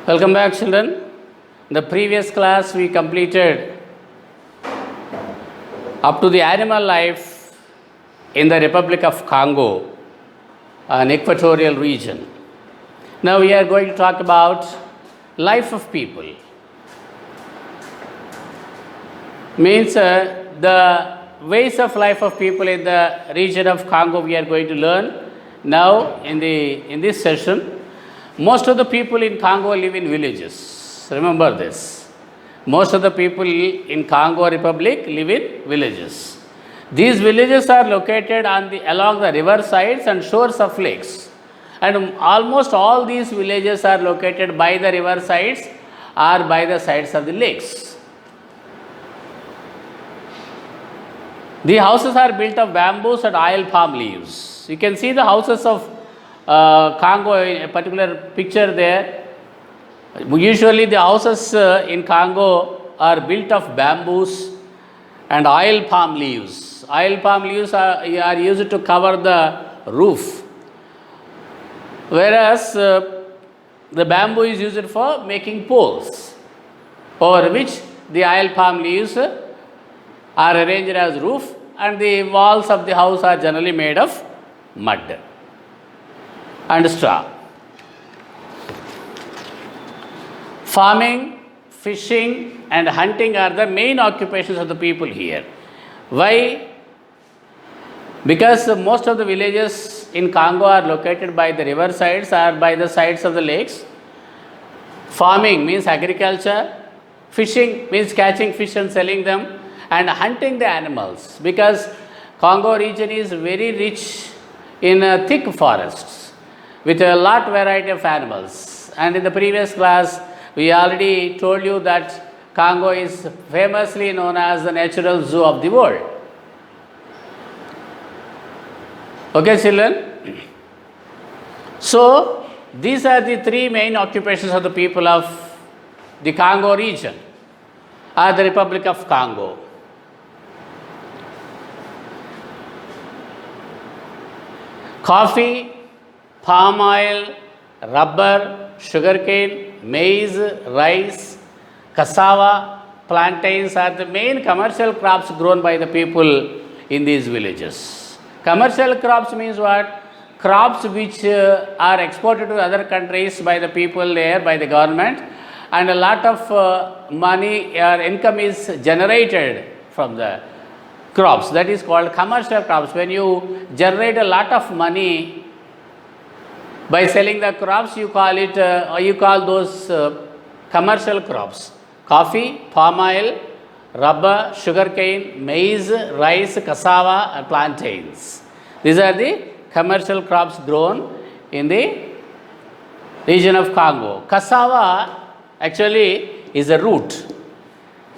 Welcome back, children. In the previous class, we completed up to the animal life in the Republic of Congo, an equatorial region. Now we are going to talk about life of people. Means the ways of life of people in the region of Congo we are going to learn now in this session. Most of the people in Congo live in villages. Remember this. Most of the people in Congo Republic live in villages. These villages are located along the river sides and shores of lakes. And almost all these villages are located by the river sides or by the sides of the lakes. The houses are built of bamboos and oil palm leaves. You can see the houses of Congo in a particular picture there. Usually the houses in Congo are built of bamboos and oil palm leaves. Oil palm leaves are used to cover the roof, whereas the bamboo is used for making poles, over which the oil palm leaves are arranged as roof, and the walls of the house are generally made of mud and straw. Farming, fishing and hunting are the main occupations of the people here. Why? Because most of the villages in Congo are located by the river sides or by the sides of the lakes. Farming means agriculture, fishing means catching fish and selling them, and hunting the animals, because Congo region is very rich in thick forests with a lot variety of animals. And in the previous class, we already told you that Congo is famously known as the natural zoo of the world. Okay, children? So, these are the three main occupations of the people of the Congo region, or the Republic of Congo. Coffee, palm oil, rubber, sugarcane, maize, rice, cassava, plantains are the main commercial crops grown by the people in these villages. Commercial crops means what? Crops which are exported to other countries by the people there, by the government, and a lot of money or income is generated from the crops. That is called commercial crops. When you generate a lot of money by selling the crops, you call those commercial crops. Coffee, palm oil, rubber, sugarcane, maize, rice, cassava and plantains. These are the commercial crops grown in the region of Congo. Cassava actually is a root.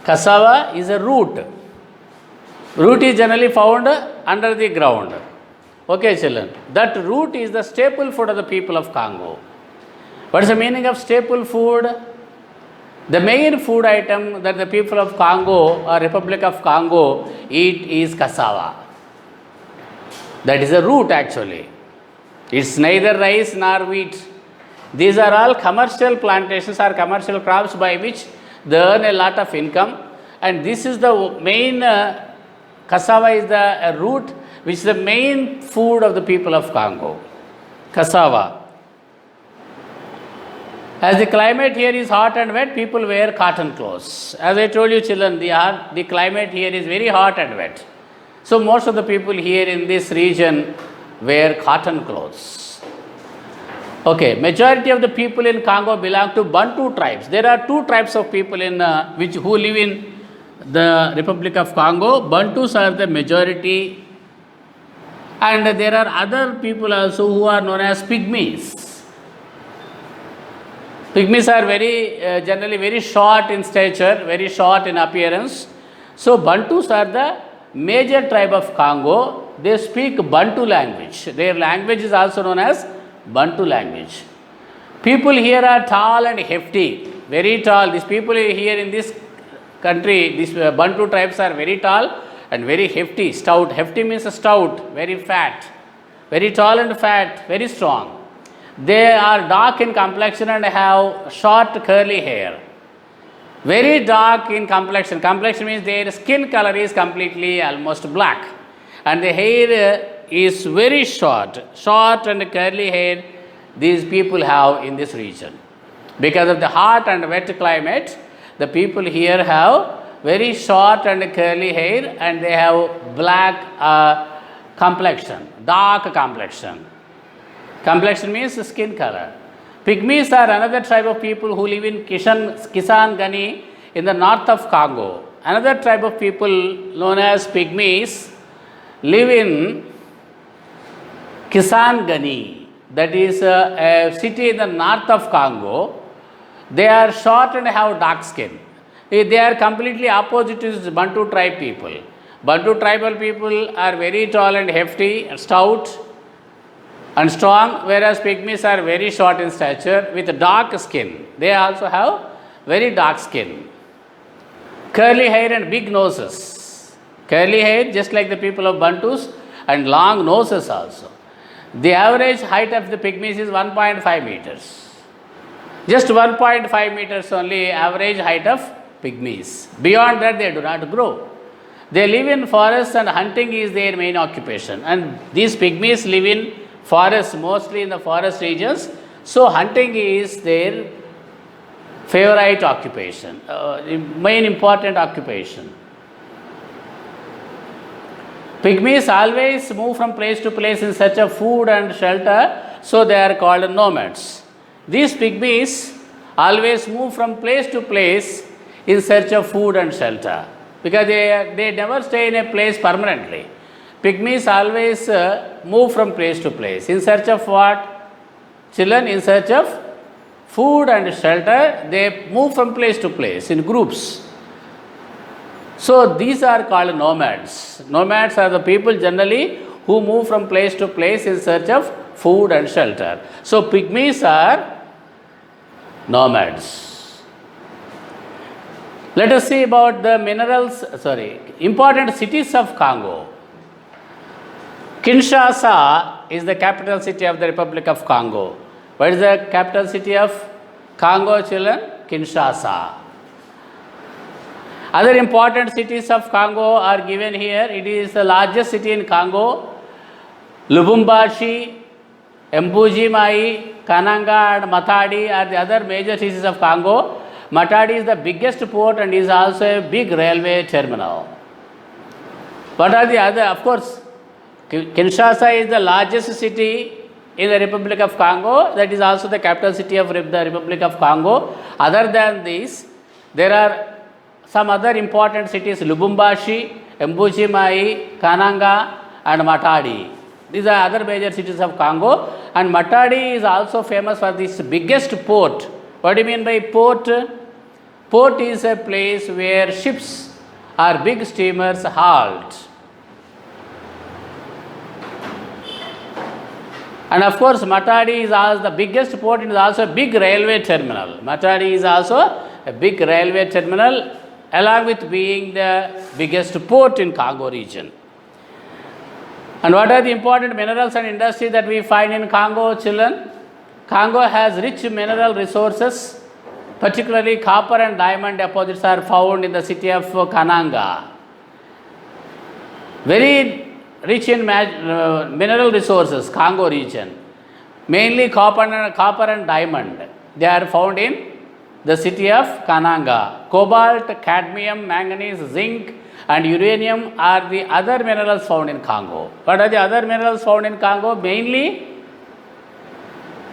Cassava is a root. Root is generally found under the ground. Okay, children. That root is the staple food of the people of Congo. What is the meaning of staple food? The main food item that the people of Congo or Republic of Congo eat is cassava. That is a root actually. It's neither rice nor wheat. These are all commercial plantations or commercial crops by which they earn a lot of income, and this is the main cassava is the root which is the main food of the people of Congo. Cassava. As the climate here is hot and wet, people wear cotton clothes. As I told you, children, the climate here is very hot and wet. So most of the people here in this region wear cotton clothes. Okay, majority of the people in Congo belong to Bantu tribes. There are two tribes of people who live in the Republic of Congo. Bantus are the majority, and there are other people also who are known as pygmies. Pygmies are generally very short in stature, very short in appearance. So Bantus are the major tribe of Congo. They speak Bantu language. Their language is also known as Bantu language. People here are tall and hefty, very tall. These people here in this country, these Bantu tribes are very tall and very hefty, stout. Hefty means stout, very fat, very tall and fat, very strong. They are dark in complexion and have short curly hair. Very dark in complexion. Complexion means their skin color is completely almost black. And the hair is very short. Short and curly hair these people have in this region. Because of the hot and wet climate, the people here have very short and curly hair and they have black complexion, dark complexion. Complexion means skin color. Pygmies are another tribe of people who live in Kisangani in the north of Congo. Another tribe of people known as Pygmies live in Kisangani, that is a city in the north of Congo. They are short and have dark skin. They are completely opposite to Bantu tribe people. Bantu tribal people are very tall and hefty, stout and strong, whereas Pygmies are very short in stature with dark skin. They also have very dark skin. Curly hair and big noses. Curly hair just like the people of Bantus and long noses also. The average height of the Pygmies is 1.5 meters. Just 1.5 meters only average height of Pygmies. Beyond that they do not grow. They live in forests and hunting is their main occupation. And these Pygmies live in forests, mostly in the forest regions. So hunting is their favorite occupation, main important occupation. Pygmies always move from place to place in search of food and shelter, so they are called nomads. These Pygmies always move from place to place in search of food and shelter because they never stay in a place permanently. Pygmies always move from place to place in search of what? Children, in search of food and shelter. They move from place to place in groups. So these are called nomads. Nomads are the people generally who move from place to place in search of food and shelter. So Pygmies are nomads. Let us see about the important cities of Congo. Kinshasa is the capital city of the Republic of Congo. What is the capital city of Congo, children? Kinshasa. Other important cities of Congo are given here. It is the largest city in Congo. Lubumbashi, Mbuji-Mayi, Kananga and Matadi are the other major cities of Congo. Matadi is the biggest port and is also a big railway terminal. What are the other? Of course, Kinshasa is the largest city in the Republic of Congo. That is also the capital city of the Republic of Congo. Other than this, there are some other important cities: Lubumbashi, Mbuji-Mayi, Kananga and Matadi. These are other major cities of Congo. And Matadi is also famous for this biggest port. What do you mean by port? Port is a place where ships or big steamers halt. And of course, Matadi is also the biggest port and is also a big railway terminal. Matadi is also a big railway terminal along with being the biggest port in Congo region. And what are the important minerals and industries that we find in Congo, children? Congo has rich mineral resources, particularly copper and diamond deposits are found in the city of Kananga. Very rich in mineral resources, Congo region. Mainly copper and diamond. They are found in the city of Kananga. Cobalt, cadmium, manganese, zinc and uranium are the other minerals found in Congo. What are the other minerals found in Congo? Mainly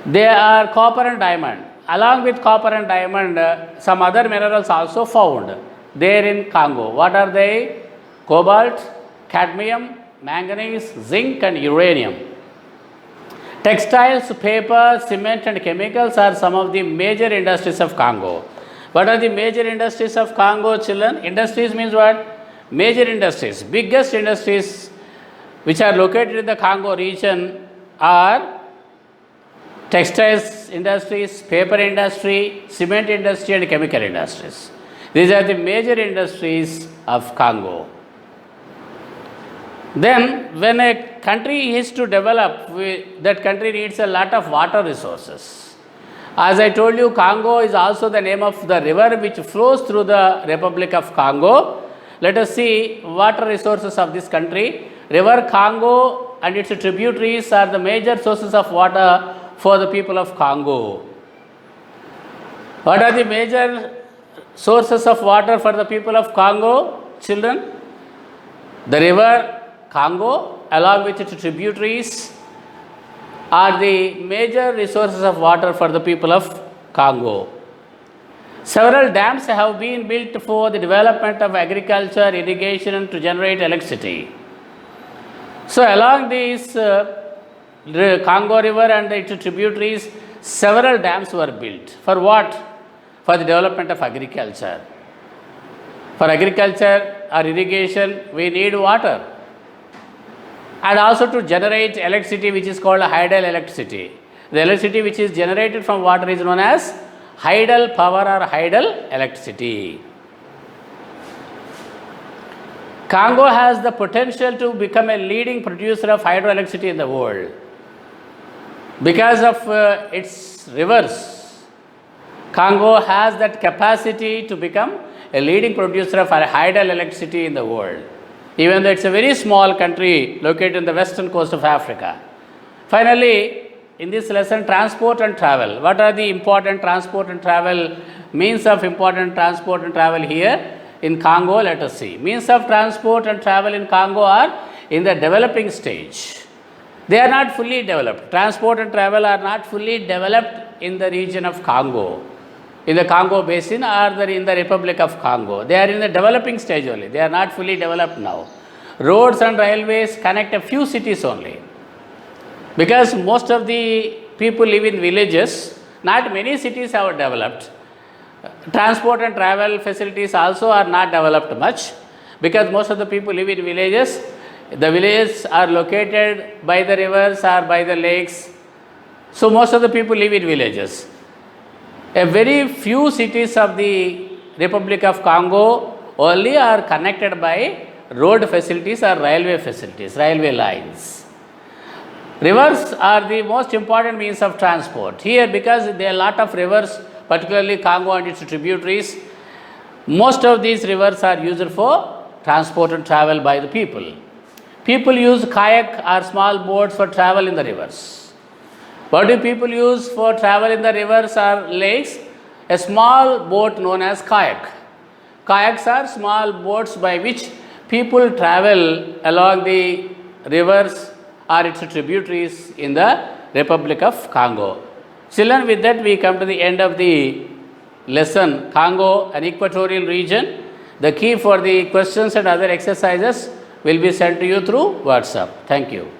they are copper and diamond. Along with copper and diamond, some other minerals also found there in Congo. What are they? Cobalt, cadmium, manganese, zinc and uranium. Textiles, paper, cement and chemicals are some of the major industries of Congo. What are the major industries of Congo, children? Industries means what? Major industries. Biggest industries which are located in the Congo region are textiles industries, paper industry, cement industry and chemical industries. These are the major industries of Congo. Then when a country is to develop, that country needs a lot of water resources. As I told you, Congo is also the name of the river which flows through the Republic of Congo. Let us see water resources of this country. River Congo and its tributaries are the major sources of water for the people of Congo. What are the major sources of water for the people of Congo, children? The river Congo, along with its tributaries, are the major resources of water for the people of Congo. Several dams have been built for the development of agriculture, irrigation to generate electricity. So along this Congo river and its tributaries, several dams were built. For what? For the development of agriculture. For agriculture or irrigation, we need water. And also to generate electricity, which is called hydel electricity. The electricity which is generated from water is known as hydel power or hydel electricity. Congo has the potential to become a leading producer of hydroelectricity in the world. Because of its rivers, Congo has that capacity to become a leading producer of hydel electricity in the world, even though it's a very small country located in the western coast of Africa. Finally, in this lesson, transport and travel. What are the important transport and travel, means of important transport and travel here in Congo? Let us see. Means of transport and travel in Congo are in the developing stage. They are not fully developed. Transport and travel are not fully developed in the region of Congo, in the Congo basin or in the Republic of Congo. They are in the developing stage only. They are not fully developed now. Roads and railways connect a few cities only. Because most of the people live in villages, not many cities have developed. Transport and travel facilities also are not developed much, because most of the people live in villages. The villages are located by the rivers or by the lakes. So most of the people live in villages. A very few cities of the Republic of Congo only are connected by road facilities or railway facilities, railway lines. Rivers are the most important means of transport. Here, because there are a lot of rivers, particularly Congo and its tributaries, most of these rivers are used for transport and travel by the people. People use kayak or small boats for travel in the rivers. What do people use for travel in the rivers or lakes? A small boat known as kayak. Kayaks are small boats by which people travel along the rivers or its tributaries in the Republic of Congo. Children, with that we come to the end of the lesson, Congo, an equatorial region. The key for the questions and other exercises will be sent to you through WhatsApp. Thank you.